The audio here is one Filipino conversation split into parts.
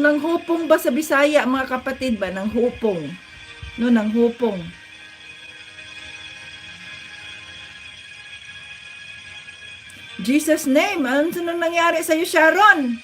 Yung nanghupong ba sa Bisaya, mga kapatid ba? Nanghupong. No, nanghupong. Jesus name. Ano nang nangyari sa'yo, Sharon?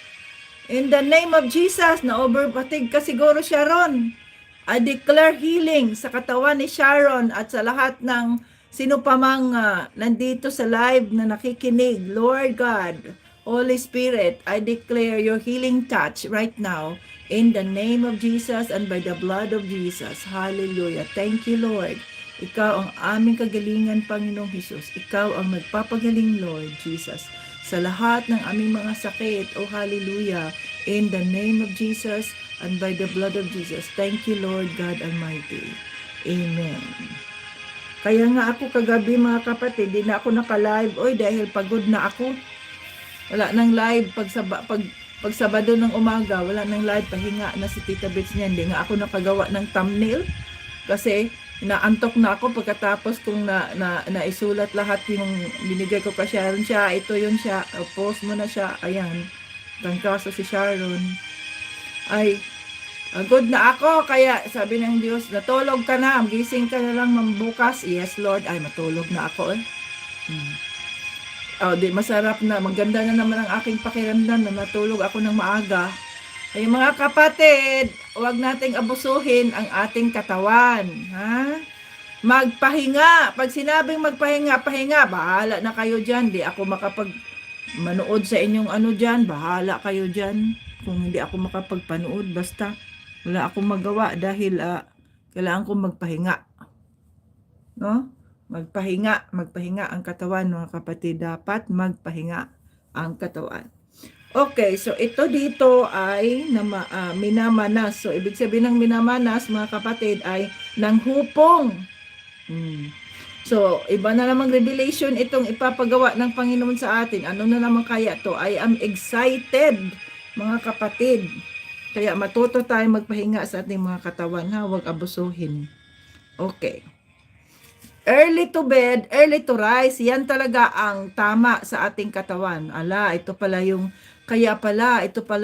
In the name of Jesus, na-overpatig ka siguro, Sharon. I declare healing sa katawan ni Sharon at sa lahat ng sino pa mang nandito sa live na nakikinig. Lord God, Holy Spirit, I declare your healing touch right now in the name of Jesus and by the blood of Jesus. Hallelujah. Thank you, Lord. Ikaw ang aming kagalingan, Panginoong Jesus. Ikaw ang magpapagaling, Lord Jesus, sa lahat ng aming mga sakit. Oh, hallelujah. In the name of Jesus and by the blood of Jesus. Thank you, Lord God Almighty. Amen. Kaya nga ako kagabi, mga kapatid, di na ako naka-live. Oy, dahil pagod na ako. Wala nang live pag Sabado ng umaga, wala nang live, pahinga na si Tita Bits niya. Hindi nga ako nakagawa ng thumbnail kasi naantok na ako pagkatapos kung naisulat lahat yung binigay ko kay Sharon. Siya, ito yun siya, post mo na siya, ayan, tangkaso si Sharon. Ay, good na ako, kaya sabi ng Diyos, natulog ka na, gising ka na lang mambukas. Yes, Lord, ay matulog na ako eh. Oh, di masarap na, maganda na naman ang aking pakiramdam na natulog ako ng maaga. Ay mga kapatid, huwag nating abusuhin ang ating katawan, ha? Magpahinga. Pag sinabing magpahinga, pahinga, bahala na kayo diyan. Di ako manood sa inyong ano diyan, bahala kayo diyan. Kung hindi ako makapagpanood, basta wala akong magawa dahil kailangan kong magpahinga. No? Magpahinga ang katawan, mga kapatid. Dapat magpahinga ang katawan. Okay, so ito dito ay minamanas. So, ibig sabihin ng minamanas, mga kapatid, ay nanghupong. So, iba na namang revelation itong ipapagawa ng Panginoon sa atin. Ano na naman kaya to? I am excited, mga kapatid. Kaya matuto tayo magpahinga sa ating mga katawan, ha? Huwag abusuhin. Okay. Early to bed, early to rise, yan talaga ang tama sa ating katawan. Ala, ito pala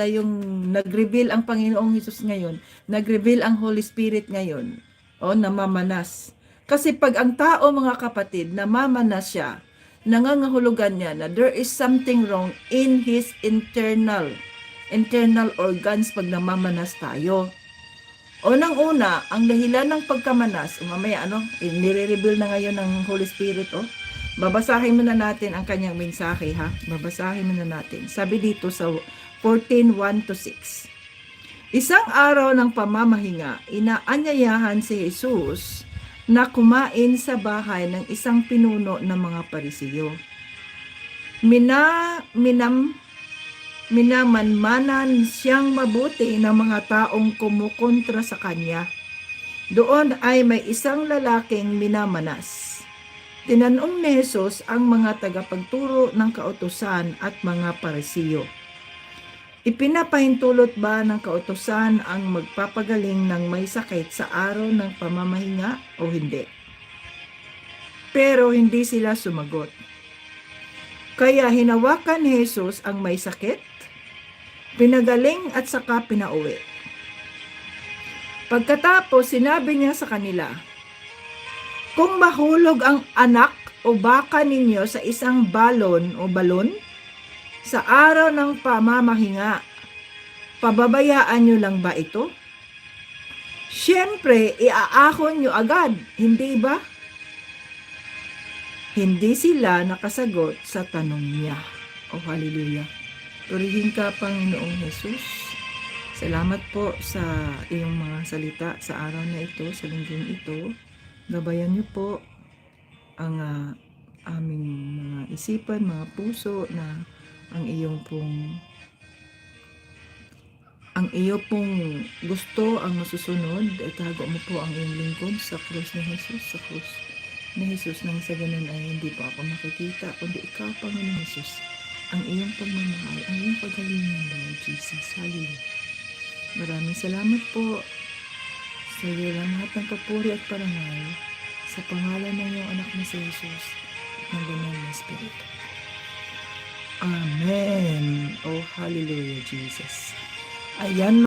yung nag-reveal ang Panginoong Hesus ngayon. Nag-reveal ang Holy Spirit ngayon. O, namamanas. Kasi pag ang tao, mga kapatid, namamanas siya, nangangahulugan niya na there is something wrong in his internal organs pag namamanas tayo. Unang-una, ang dahilan ng pagkamanas, mamaya nire-reveal na ngayon ng Holy Spirit, babasahin muna natin ang kanyang mensahe, ha? Babasahin muna natin. Sabi dito sa 14:1-6. Isang araw ng pamamahinga, inaanyayahan si Jesus na kumain sa bahay ng isang pinuno ng mga Parisiyo. Minamanmanan siyang mabuti ng mga taong kumukontra sa kanya. Doon ay may isang lalaking minamanas. Tinanong ni Jesus ang mga tagapagturo ng kautusan at mga Parisiyo, ipinapahintulot ba ng kautusan ang magpapagaling ng may sakit sa araw ng pamamahinga o hindi? Pero hindi sila sumagot. Kaya hinawakan ni Jesus ang may sakit, pinagaling at saka pinauwi. Pagkatapos, sinabi niya sa kanila, kung mahulog ang anak o baka ninyo sa isang balon sa araw ng pamamahinga, pababayaan nyo lang ba ito? Siyempre, iaahon nyo agad, hindi ba? Hindi sila nakasagot sa tanong niya. Oh, hallelujah. Purihin ka, Panginoong Jesus. Salamat po sa iyong mga salita sa araw na ito, sa linggong ito. Gabayan niyo po ang aming mga isipan, mga puso na ang iyo pong gusto ang masusunod. Itago mo po ang iyong lingkod sa krus ni Jesus, sa krus ni Jesus, nang sa ganun ay hindi po ako makikita, kundi ikaw, Panginoon Jesus, ang iyong pagmamahal, ang iyong pagalingan, Lord Jesus. Hallelujah. Maraming salamat po sa iyo lang lahat ng papuri at parangal sa pangalan ng iyong anak na si Jesus at ng banal na Espiritu. Amen. Oh, hallelujah, Jesus. Ayan.